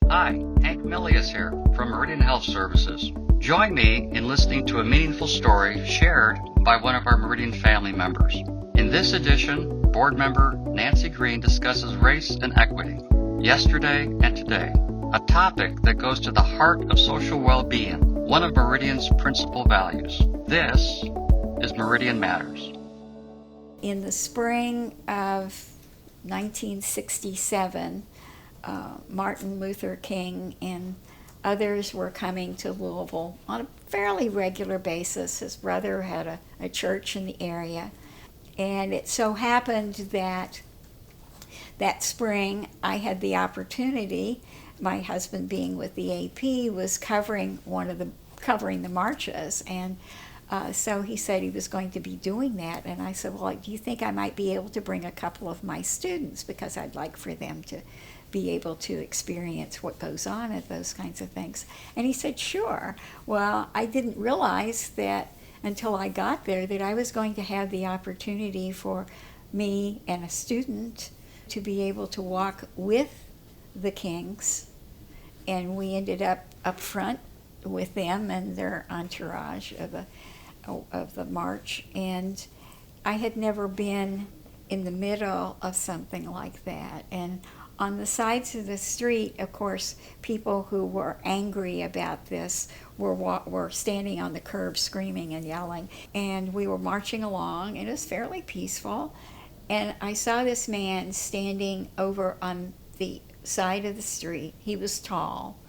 Hi, Hank Millius here from Meridian Health Services. Join me in listening to a meaningful story shared by one of our Meridian family members. In this edition, board member Nancy Green discusses race and equity, yesterday and today, a topic that goes to the heart of social well-being, one of Meridian's principal values. This is Meridian Matters. In the spring of 1967, Martin Luther King and others were coming to Louisville on a fairly regular basis. His brother had a church in the area, and it so happened that spring I had the opportunity, my husband being with the AP, was covering the marches, and so he said he was going to be doing that, and I said, well, do you think I might be able to bring a couple of my students, because I'd like for them to be able to experience what goes on at those kinds of things. And he said, sure. Well, I didn't realize that until I got there that I was going to have the opportunity for me and a student to be able to walk with the Kings, and we ended up front with them and their entourage of the march. And I had never been in the middle of something like that. And on the sides of the street, of course, people who were angry about this were standing on the curb screaming and yelling. And we were marching along, and it was fairly peaceful. And I saw this man standing over on the side of the street. He was tall,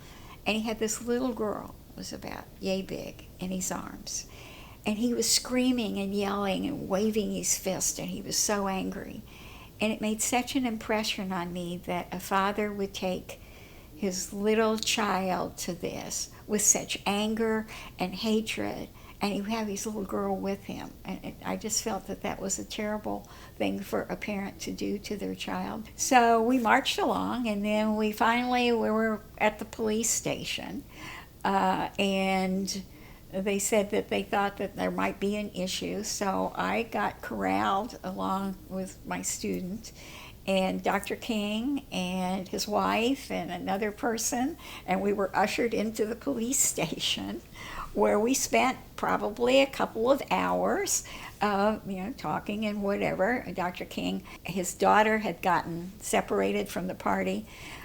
and he had this little girl, was about yay big, in his arms. And he was screaming and yelling and waving his fist, and he was so angry. And it made such an impression on me that a father would take his little child to this with such anger and hatred, and he would have his little girl with him. And I just felt that was a terrible thing for a parent to do to their child. So we marched along, and then we were at the police station, and they said that they thought that there might be an issue, so I got corralled along with my student and Dr. King and his wife and another person, and we were ushered into the police station, where we spent probably a couple of hours, talking and whatever. Dr. King, his daughter had gotten separated from the party,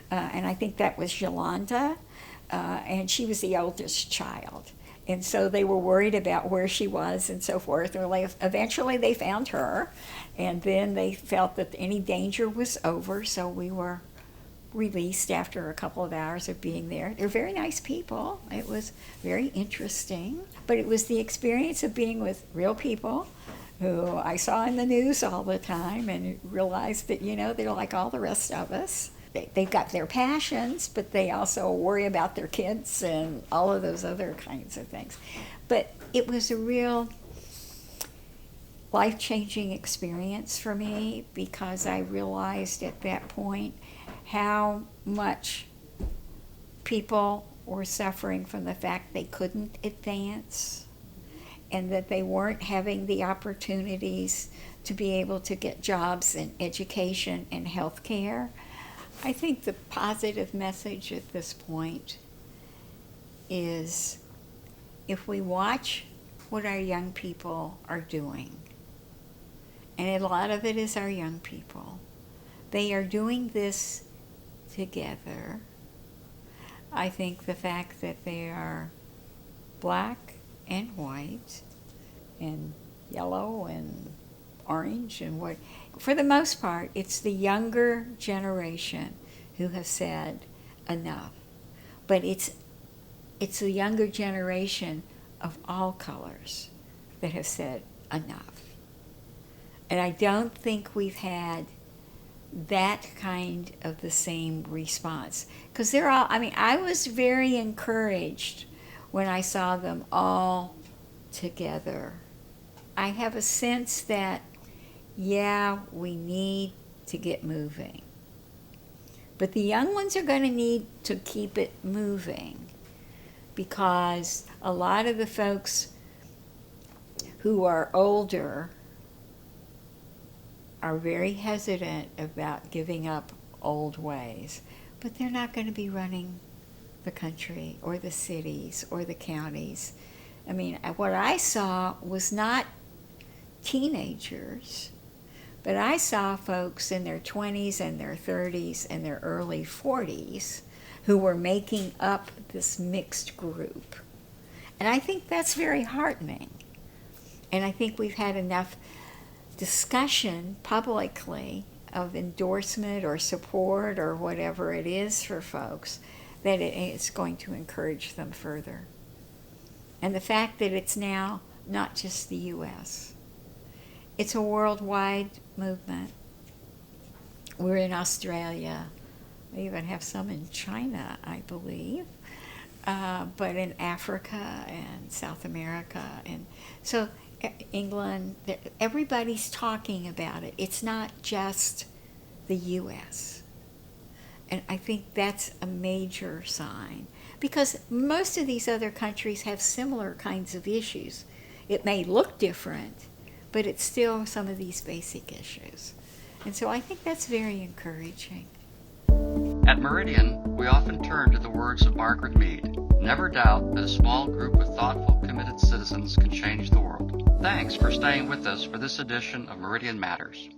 and I think that was Yolanda, and she was the oldest child. And so they were worried about where she was and so forth. Eventually they found her, and then they felt that any danger was over, so we were released after a couple of hours of being there. They're very nice people. It was very interesting. But it was the experience of being with real people who I saw in the news all the time, and realized that, they're like all the rest of us. They've got their passions, but they also worry about their kids and all of those other kinds of things. But it was a real life-changing experience for me, because I realized at that point how much people were suffering from the fact they couldn't advance, and that they weren't having the opportunities to be able to get jobs in education and health care. I think the positive message at this point is, if we watch what our young people are doing, and a lot of it is our young people, they are doing this together. I think the fact that they are black and white and yellow and orange and what, for the most part, it's the younger generation who have said enough. But it's the younger generation of all colors that have said enough. And I don't think we've had that kind of the same response. Because I was very encouraged when I saw them all together. I have a sense that, we need to get moving. But the young ones are going to need to keep it moving, because a lot of the folks who are older are very hesitant about giving up old ways. but they're not going to be running the country or the cities or the counties. I mean, what I saw was not teenagers, but I saw folks in their 20s and their 30s and their early 40s who were making up this mixed group. And I think that's very heartening. And I think we've had enough discussion publicly of endorsement or support or whatever it is for folks that it's going to encourage them further. And the fact that it's now not just the U.S., it's a worldwide movement. We're in Australia. We even have some in China, I believe, but in Africa and South America. And so England, everybody's talking about it. It's not just the U.S. And I think that's a major sign, because most of these other countries have similar kinds of issues. It may look different, but it's still some of these basic issues. And so I think that's very encouraging. At Meridian, we often turn to the words of Margaret Mead. Never doubt that a small group of thoughtful, committed citizens can change the world. Thanks for staying with us for this edition of Meridian Matters.